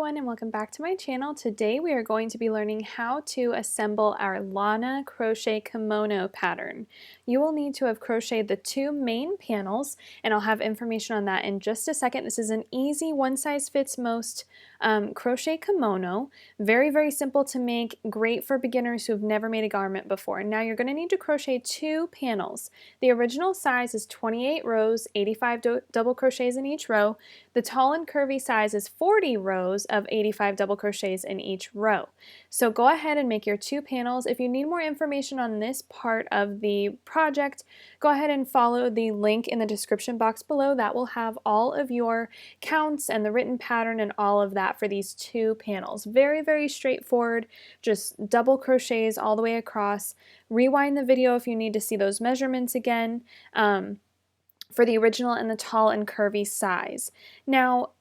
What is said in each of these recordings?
everyone, and welcome back to my channel. Today we are going to be learning how to assemble our Lana crochet kimono pattern. You will need to have crocheted the two main panels, and I'll have information on that in just a second. This is an easy one-size-fits-most crochet kimono. Very, very simple to make, great for beginners who have never made a garment before. Now you're going to need to crochet two panels. The original size is 28 rows, 85 double crochets in each row. The tall and curvy size is 40 rows of 85 double crochets in each row. So go ahead and make your two panels. If you need more information on this part of the project, go ahead and follow the link in the description box below. That will have all of your counts and the written pattern and all of that for these two panels. Very, very straightforward, just double crochets all the way across. Rewind the video if you need to see those measurements again. For the original and the tall and curvy size. Now,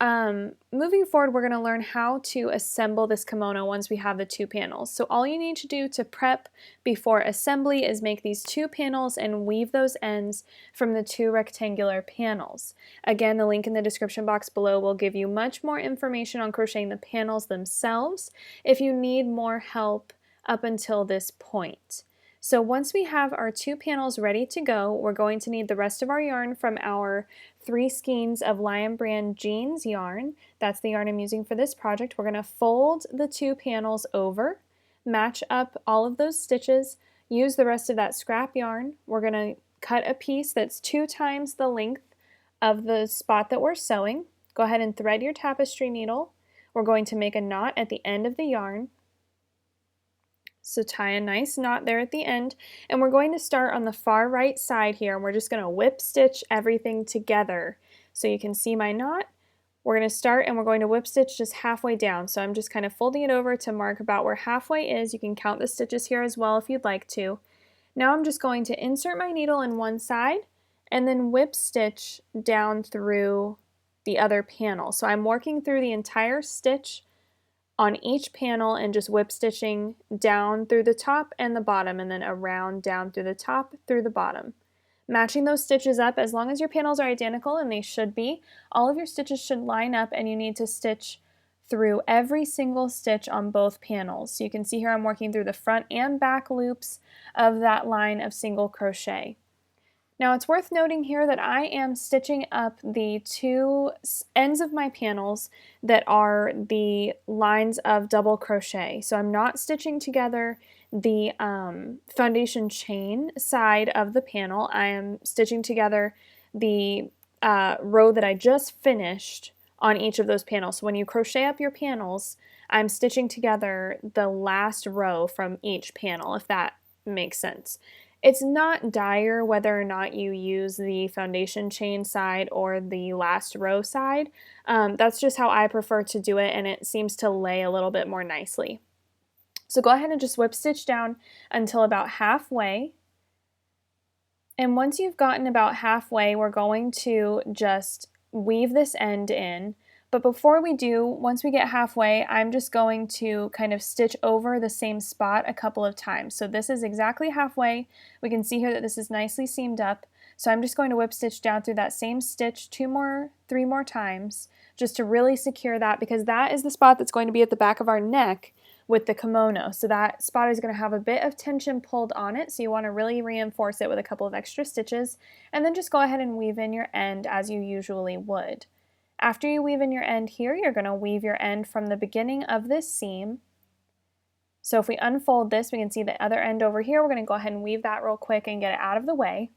moving forward, we're going to learn how to assemble this kimono once we have the two panels. So all you need to do to prep before assembly is make these two panels and weave those ends from the two rectangular panels. Again, the link in the description box below will give you much more information on crocheting the panels themselves if you need more help up until this point. So once we have our two panels ready to go, we're going to need the rest of our yarn from our 3 skeins of Lion Brand Jeans yarn. That's the yarn I'm using for this project. We're going to fold the two panels over, match up all of those stitches, use the rest of that scrap yarn. We're going to cut a piece that's 2 times the length of the spot that we're sewing. Go ahead and thread your tapestry needle. We're going to make a knot at the end of the yarn. So tie a nice knot there at the end, and we're going to start on the far right side here, and we're just going to whip stitch everything together. So you can see my knot. We're going to start and we're going to whip stitch just halfway down. So I'm just kind of folding it over to mark about where halfway is. You can count the stitches here as well if you'd like to. Now I'm just going to insert my needle in one side and then whip stitch down through the other panel. So I'm working through the entire stitch on each panel and just whip stitching down through the top and the bottom, and then around down through the top through the bottom. Matching those stitches up, as long as your panels are identical, and they should be, all of your stitches should line up, and you need to stitch through every single stitch on both panels. So you can see here I'm working through the front and back loops of that line of single crochet. Now it's worth noting here that I am stitching up the two ends of my panels that are the lines of double crochet. So I'm not stitching together the foundation chain side of the panel. I am stitching together the row that I just finished on each of those panels. So when you crochet up your panels, I'm stitching together the last row from each panel, if that makes sense. It's not dire whether or not you use the foundation chain side or the last row side. That's just how I prefer to do it, and it seems to lay a little bit more nicely. So go ahead and just whip stitch down until about halfway. And once you've gotten about halfway, we're going to just weave this end in. But before we do, once we get halfway, I'm just going to kind of stitch over the same spot a couple of times. So this is exactly halfway. We can see here that this is nicely seamed up. So I'm just going to whip stitch down through that same stitch 3 more times, just to really secure that, because that is the spot that's going to be at the back of our neck with the kimono. So that spot is going to have a bit of tension pulled on it, so you want to really reinforce it with a couple of extra stitches, and then just go ahead and weave in your end as you usually would. After you weave in your end here, you're going to weave your end from the beginning of this seam. So if we unfold this, we can see the other end over here. We're going to go ahead and weave that real quick and get it out of the way.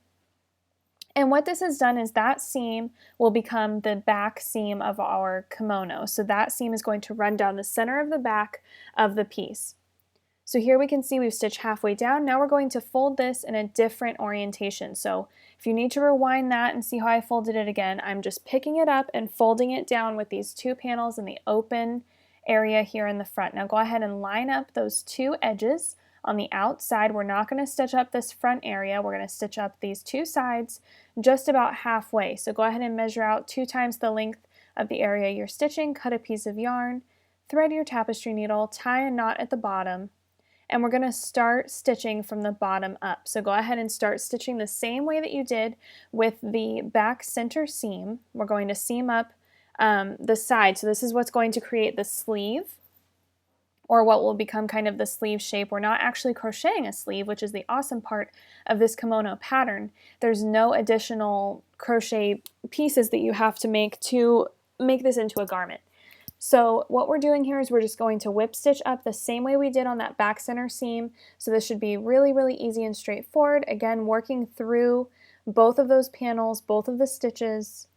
And what this has done is that seam will become the back seam of our kimono. So that seam is going to run down the center of the back of the piece. So here we can see we've stitched halfway down. Now we're going to fold this in a different orientation. So if you need to rewind that and see how I folded it again, I'm just picking it up and folding it down with these two panels in the open area here in the front. Now go ahead and line up those two edges on the outside. We're not going to stitch up this front area. We're going to stitch up these two sides just about halfway. So go ahead and measure out 2 times the length of the area you're stitching, cut a piece of yarn, thread your tapestry needle, tie a knot at the bottom, and we're going to start stitching from the bottom up. So go ahead and start stitching the same way that you did with the back center seam. We're going to seam up the side. So this is what's going to create the sleeve, or what will become kind of the sleeve shape. We're not actually crocheting a sleeve, which is the awesome part of this kimono pattern. There's no additional crochet pieces that you have to make this into a garment. So what we're doing here is we're just going to whip stitch up the same way we did on that back center seam. So this should be really, really easy and straightforward. Again, working through both of those panels, both of the stitches,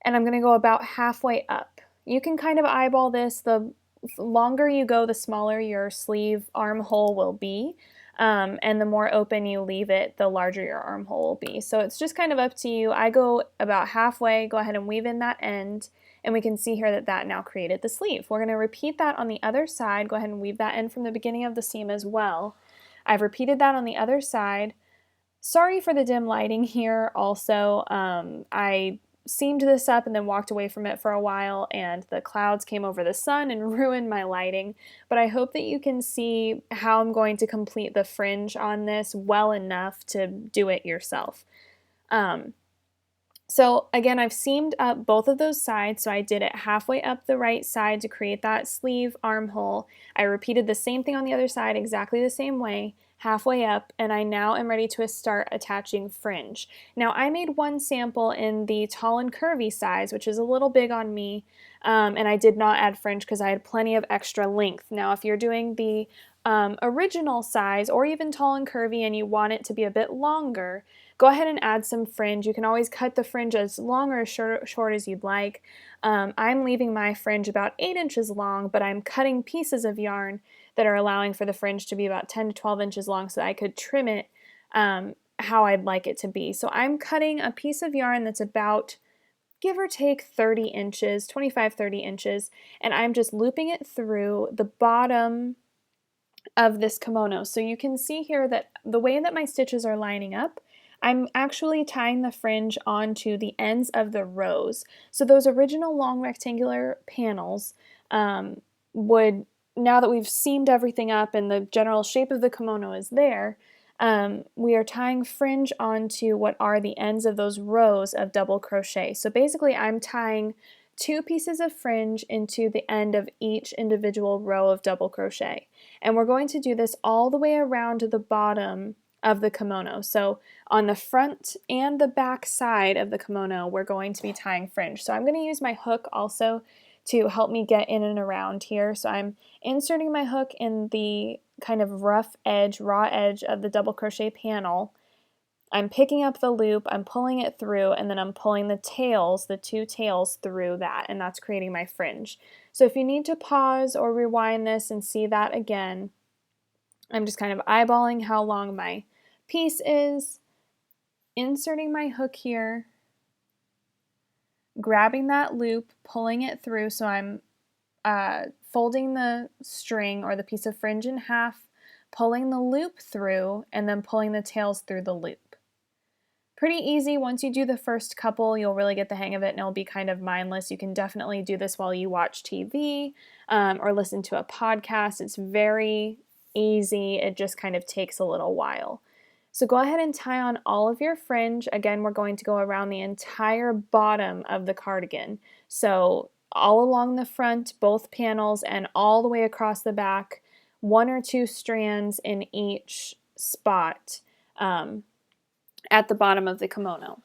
and I'm going to go about halfway up. You can kind of eyeball this. The longer you go, the smaller your sleeve armhole will be, and the more open you leave it, the larger your armhole will be. So it's just kind of up to you. I go about halfway, go ahead and weave in that end, and we can see here that that now created the sleeve. We're going to repeat that on the other side. Go ahead and weave that in from the beginning of the seam as well. I've repeated that on the other side. Sorry for the dim lighting here also. I seamed this up and then walked away from it for a while, and the clouds came over the sun and ruined my lighting, but I hope that you can see how I'm going to complete the fringe on this well enough to do it yourself. So again, I've seamed up both of those sides, so I did it halfway up the right side to create that sleeve armhole. I repeated the same thing on the other side exactly the same way, halfway up, and I now am ready to start attaching fringe. Now I made one sample in the tall and curvy size, which is a little big on me, and I did not add fringe because I had plenty of extra length. Now if you're doing the original size or even tall and curvy and you want it to be a bit longer, go ahead and add some fringe. You can always cut the fringe as long or as short as you'd like. I'm leaving my fringe about 8 inches long, but I'm cutting pieces of yarn that are allowing for the fringe to be about 10 to 12 inches long so that I could trim it how I'd like it to be. So I'm cutting a piece of yarn that's about, give or take, 30 inches, 25, 30 inches, and I'm just looping it through the bottom of this kimono. So you can see here that the way that my stitches are lining up, I'm actually tying the fringe onto the ends of the rows. So those original long rectangular panels would, now that we've seamed everything up and the general shape of the kimono is there, we are tying fringe onto what are the ends of those rows of double crochet. So basically I'm tying 2 pieces of fringe into the end of each individual row of double crochet. And we're going to do this all the way around to the bottom of the kimono. So on the front and the back side of the kimono, we're going to be tying fringe. So I'm going to use my hook also to help me get in and around here. So I'm inserting my hook in the kind of rough edge, raw edge of the double crochet panel. I'm picking up the loop, I'm pulling it through, and then I'm pulling the tails, the 2 tails through that, and that's creating my fringe. So if you need to pause or rewind this and see that again, I'm just kind of eyeballing how long my piece is, inserting my hook here, grabbing that loop, pulling it through, so I'm folding the string or the piece of fringe in half, pulling the loop through, and then pulling the tails through the loop. Pretty easy. Once you do the first couple, you'll really get the hang of it and it'll be kind of mindless. You can definitely do this while you watch TV or listen to a podcast. It's very easy. It just kind of takes a little while. So go ahead and tie on all of your fringe. Again, we're going to go around the entire bottom of the cardigan. So all along the front, both panels, and all the way across the back, 1 or 2 strands in each spot at the bottom of the kimono.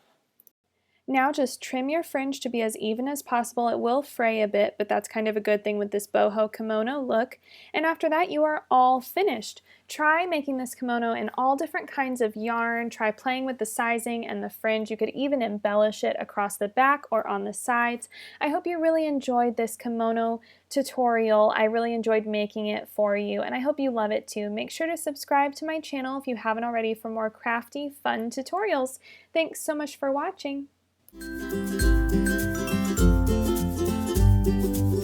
Now just trim your fringe to be as even as possible. It will fray a bit, but that's kind of a good thing with this boho kimono look. And after that, you are all finished. Try making this kimono in all different kinds of yarn. Try playing with the sizing and the fringe. You could even embellish it across the back or on the sides. I hope you really enjoyed this kimono tutorial. I really enjoyed making it for you, and I hope you love it too. Make sure to subscribe to my channel if you haven't already for more crafty, fun tutorials. Thanks so much for watching. Thank you.